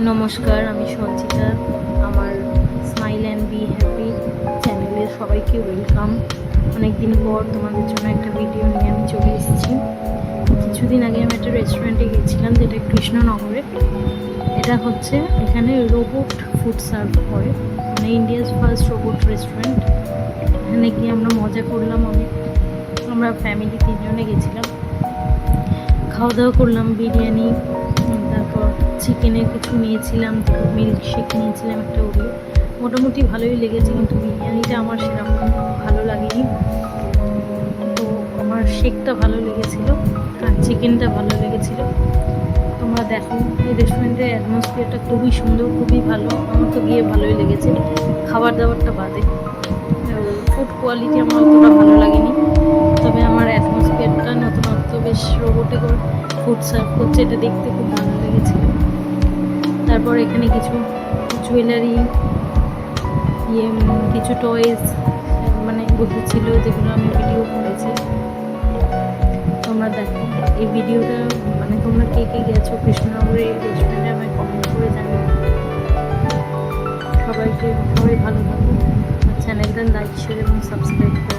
নমস্কার, আমি সঞ্চিতা। আমার স্মাইল অ্যান্ড বি হ্যাপি চ্যানেলে সবাইকে ওয়েলকাম। অনেক দিন পর তোমাদের জন্য একটা ভিডিও নিয়ে আমি চলে এসেছি। কিছুদিন আগে আমি একটা রেস্টুরেন্টে গিয়েছিলাম, যেটা কৃষ্ণনগরে। এটা হচ্ছে এখানে রোবট ফুড সার্ভ করে, মানে ইন্ডিয়াস ফার্স্ট রোবট রেস্টুরেন্ট। এখানে গিয়ে আমরা মজা করলাম অনেক। আমরা ফ্যামিলি 3 জনে গেছিলাম, খাওয়া দাওয়া করলাম। বিরিয়ানি, তারপর চিকেনের কিছু নিয়েছিলাম, তারপর মিল্কশেক নিয়েছিলাম একটা ওরিও। মোটামুটি ভালোই লেগেছে, কিন্তু বিরিয়ানিটা আমার সেরকম ভালো লাগেনি। তো আমার শেকটা ভালো লেগেছিলো আর চিকেনটা ভালো লেগেছিলো। তোমরা দেখো, এই রেস্টুরেন্টের অ্যাটমসফিয়ারটা খুবই সুন্দর, খুবই ভালো। আমার তো গিয়ে ভালোই লেগেছে, খাবার দাবারটা বাদে। ফুড কোয়ালিটি আমার অতটা ভালো লাগেনি, তবে আমার অ্যাটমসফিয়ারটা নতুনত্ব, বেশ রোবটে করে ফুড সার্ভ করছে, এটা দেখতে খুব ভালো লেগেছিল। তারপর এখানে কিছু জুয়েলারি, কিছু টয়েস মানে বসেছিল, যেগুলো আমি ভিডিও করেছি। তোমরা দেখো এই ভিডিওটা, মানে তোমরা কে কে গেছো কৃষ্ণনগরে এই রেস্টুরেন্টে, আমায় কমেন্ট করে জানিও। সবাই ভালো থাকো। চ্যানেলটা লাইক, শেয়ার এবং সাবস্ক্রাইব করো।